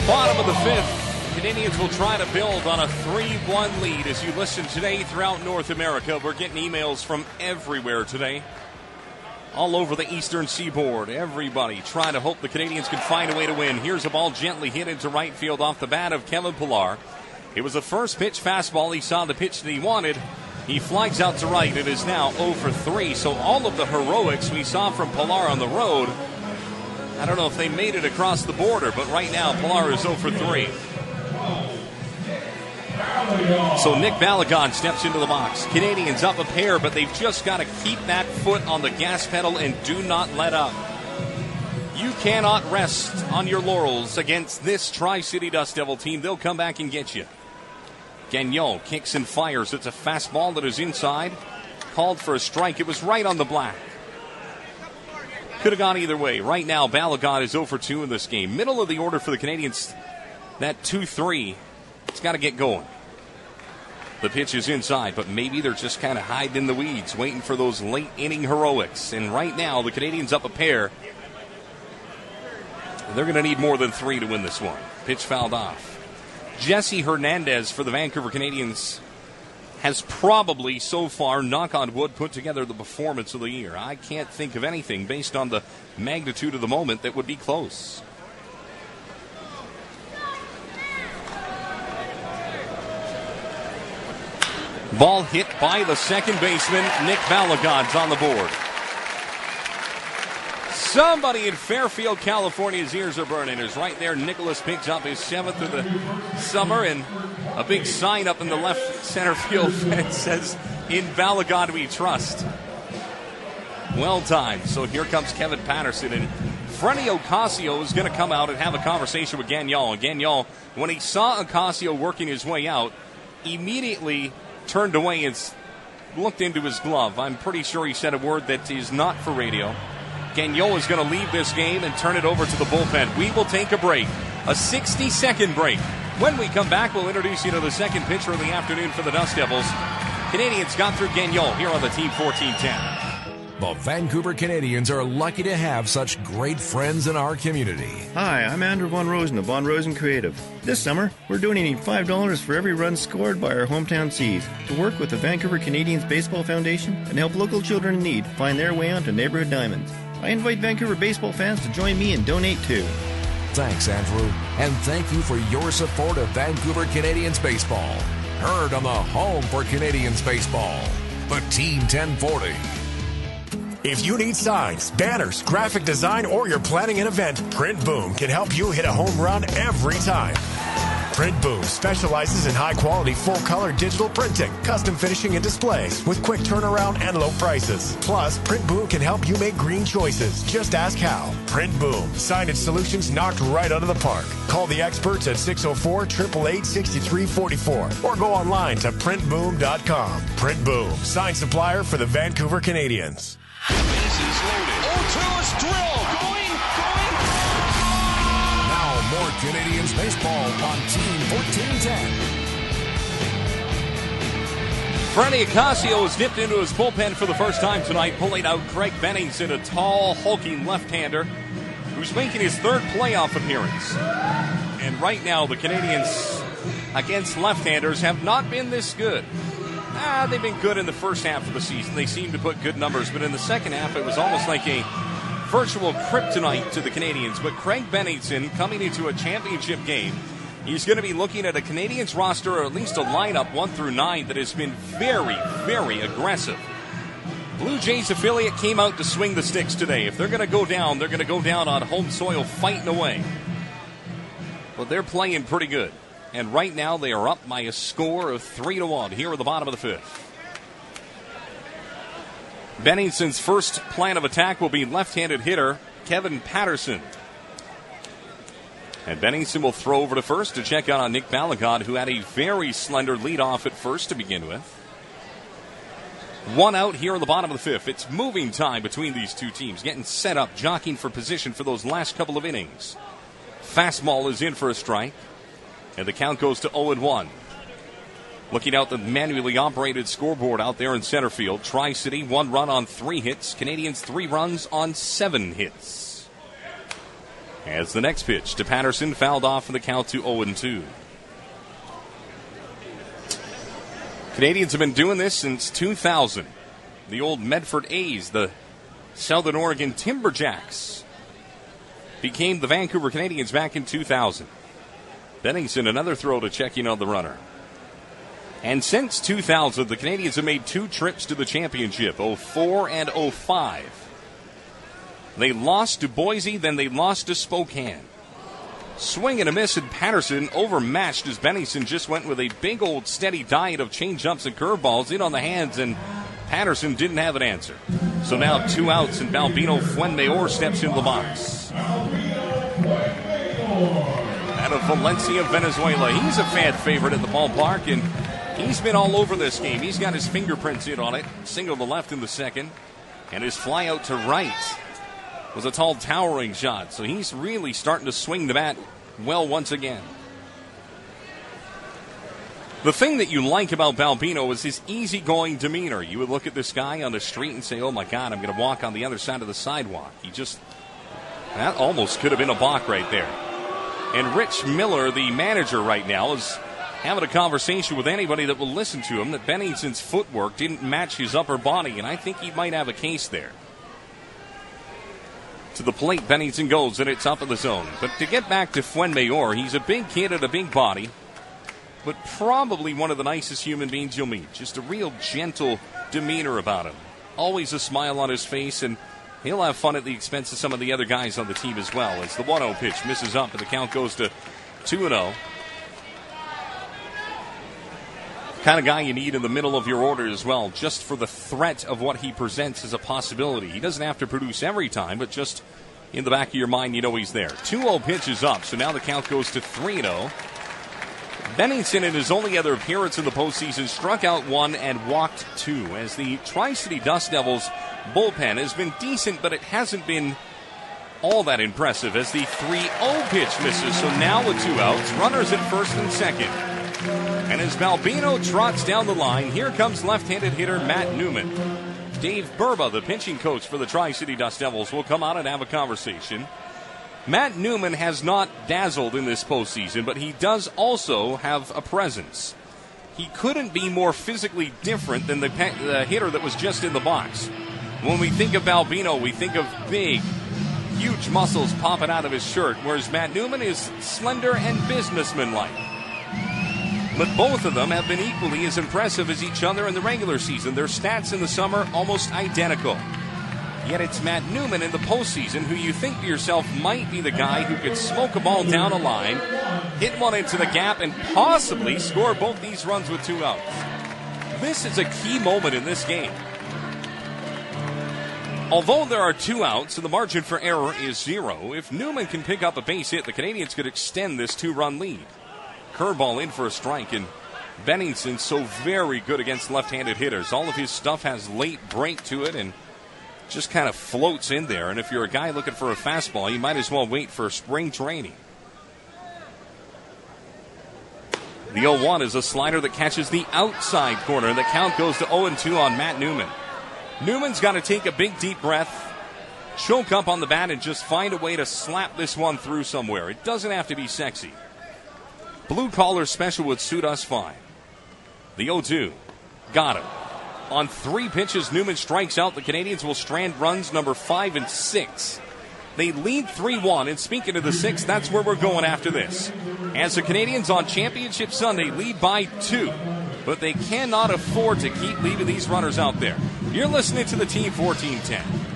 Bottom of the fifth, Canadians will try to build on a 3-1 lead. As you listen today throughout North America, we're getting emails from everywhere today. All over the eastern seaboard, everybody trying to hope the Canadians can find a way to win. Here's a ball gently hit into right field off the bat of Kevin Pillar. It was a first pitch fastball. He saw the pitch that he wanted. He flies out to right. It is now 0 for 3. So all of the heroics we saw from Pillar on the road, I don't know if they made it across the border, but right now Pillar is 0 for 3. So Nick Balagon steps into the box. Canadians up a pair, but they've just got to keep that foot on the gas pedal and do not let up. You cannot rest on your laurels against this Tri-City Dust Devil team. They'll come back and get you. Gagnon kicks and fires. It's a fastball that is inside. Called for a strike. It was right on the black. Could have gone either way. Right now, Balagon is 0 for 2 in this game. Middle of the order for the Canadians. That 2-3, it's got to get going. The pitch is inside, but maybe they're just kind of hiding in the weeds, waiting for those late inning heroics. And right now, the Canadians up a pair. They're going to need more than 3 to win this one. Pitch fouled off. Jesse Hernandez for the Vancouver Canadians has probably so far, knock on wood, put together the performance of the year. I can't think of anything based on the magnitude of the moment that would be close. Ball hit by the second baseman. Nick Balagon's on the board. Somebody in Fairfield, California's ears are burning. Is right there. Nicholas picks up his 7th of the summer, and a big sign up in the left center field fence says, "In Balagon we trust." Well timed. So here comes Kevin Patterson, and Freddie Ocasio is going to come out and have a conversation with Gagnon. And Gagnon, when he saw Ocasio working his way out, immediately turned away and looked into his glove. I'm pretty sure he said a word that is not for radio. Gagnon is going to leave this game and turn it over to the bullpen. We will take a break, a 60-second break. When we come back, we'll introduce you to the second pitcher of the afternoon for the Dust Devils. Canadians got through Gagnon here on the Team 1410. The Vancouver Canadians are lucky to have such great friends in our community. Hi, I'm Andrew Von Rosen of Von Rosen Creative. This summer, we're donating $5 for every run scored by our hometown Seas to work with the Vancouver Canadians Baseball Foundation and help local children in need find their way onto neighborhood diamonds. I invite Vancouver baseball fans to join me and donate too. Thanks, Andrew, and thank you for your support of Vancouver Canadians Baseball. Heard on the home for Canadians Baseball, the Team 1040. If you need signs, banners, graphic design, or you're planning an event, Print Boom can help you hit a home run every time. Print Boom specializes in high-quality, full-color digital printing, custom finishing, and displays with quick turnaround and low prices. Plus, Print Boom can help you make green choices. Just ask how. Print Boom. Signage solutions knocked right out of the park. Call the experts at 604-888-6344 or go online to printboom.com. Print Boom. Sign supplier for the Vancouver Canadians. Bases loaded. 0-2 is drilled. Going. Now more Canadians baseball on Team 1410. Freddie Ocasio has dipped into his bullpen for the first time tonight, pulling out Craig Bennington, a tall, hulking left-hander who's making his 3rd playoff appearance. And right now, the Canadians against left-handers have not been this good. They've been good in the first half of the season. They seem to put good numbers, but in the second half, it was almost like a virtual kryptonite to the Canadians. But Craig Bennington coming into a championship game, he's going to be looking at a Canadians roster, or at least a lineup 1 through 9, that has been very, very aggressive. Blue Jays affiliate came out to swing the sticks today. If they're going to go down, they're going to go down on home soil fighting away. But they're playing pretty good. And right now they are up by a score of 3-1 here at the bottom of the 5th. Bennington's first plan of attack will be left-handed hitter Kevin Patterson. And Bennington will throw over to first to check out on Nick Balagon, who had a very slender leadoff at first to begin with. 1 out here in the bottom of the 5th. It's moving time between these two teams, getting set up, jockeying for position for those last couple of innings. Fastball is in for a strike. And the count goes to 0-1. Looking out the manually operated scoreboard out there in center field. Tri-City, 1 run on 3 hits. Canadians, 3 runs on 7 hits. As the next pitch to Patterson, fouled off in the count to 0-2. Canadians have been doing this since 2000. The old Medford A's, the Southern Oregon Timberjacks, became the Vancouver Canadians back in 2000. Bennington, another throw to check in on the runner. And since 2000, the Canadians have made 2 trips to the championship, 04 and 05. They lost to Boise, then they lost to Spokane. Swing and a miss, and Patterson overmatched as Bennington just went with a big old steady diet of changeups and curveballs in on the hands, and Patterson didn't have an answer. So now 2 outs, and Balbino Fuenmayor steps into the box. Out of Valencia, Venezuela. He's a fan favorite at the ballpark, and he's been all over this game. He's got his fingerprints in on it. Single to left in the second, and his fly out to right was a tall, towering shot. So he's really starting to swing the bat well once again. The thing that you like about Balbino is his easygoing demeanor. You would look at this guy on the street and say, oh my God, I'm going to walk on the other side of the sidewalk. That almost could have been a balk right there. And Rich Miller, the manager right now, is having a conversation with anybody that will listen to him that Bennington's footwork didn't match his upper body, and I think he might have a case there. To the plate, Bennington goes, and it's up in the zone. But to get back to Fuenmayor, he's a big kid and a big body, but probably one of the nicest human beings you'll meet. Just a real gentle demeanor about him. Always a smile on his face, and he'll have fun at the expense of some of the other guys on the team as well. As the 1-0 pitch misses up, and the count goes to 2-0. Kind of guy you need in the middle of your order as well, just for the threat of what he presents as a possibility. He doesn't have to produce every time, but just in the back of your mind, you know he's there. 2-0 pitch is up, so now the count goes to 3-0. Bennington, in his only other appearance in the postseason, struck out 1 and walked 2, as the Tri-City Dust Devils bullpen has been decent, but it hasn't been all that impressive, as the 3-0 pitch misses. So now with 2 outs, runners at first and second. And as Balbino trots down the line, here comes left-handed hitter Matt Newman. Dave Burba, the pitching coach for the Tri-City Dust Devils, will come out and have a conversation. Matt Newman has not dazzled in this postseason, but he does also have a presence. He couldn't be more physically different than the hitter that was just in the box. When we think of Balbino, we think of big, huge muscles popping out of his shirt, whereas Matt Newman is slender and businessman-like. But both of them have been equally as impressive as each other in the regular season. Their stats in the summer almost identical. Yet it's Matt Newman in the postseason who you think to yourself might be the guy who could smoke a ball down a line, hit one into the gap, and possibly score both these runs with 2 outs. This is a key moment in this game. Although there are 2 outs and the margin for error is 0, if Newman can pick up a base hit, the Canadians could extend this 2-run lead. Curveball in for a strike, and Bennington's so very good against left-handed hitters. All of his stuff has late break to it and just kind of floats in there. And if you're a guy looking for a fastball, you might as well wait for spring training. The 0-1 is a slider that catches the outside corner. The count goes to 0-2 on Matt Newman. Newman's got to take a big, deep breath, choke up on the bat, and just find a way to slap this one through somewhere. It doesn't have to be sexy. Blue-collar special would suit us fine. The 0-2. Got him. On 3 pitches, Newman strikes out. The Canadians will strand runs number 5 and 6. They lead 3-1, and speaking of the 6th, that's where we're going after this. As the Canadians on Championship Sunday lead by 2, but they cannot afford to keep leaving these runners out there. You're listening to the Team 1410.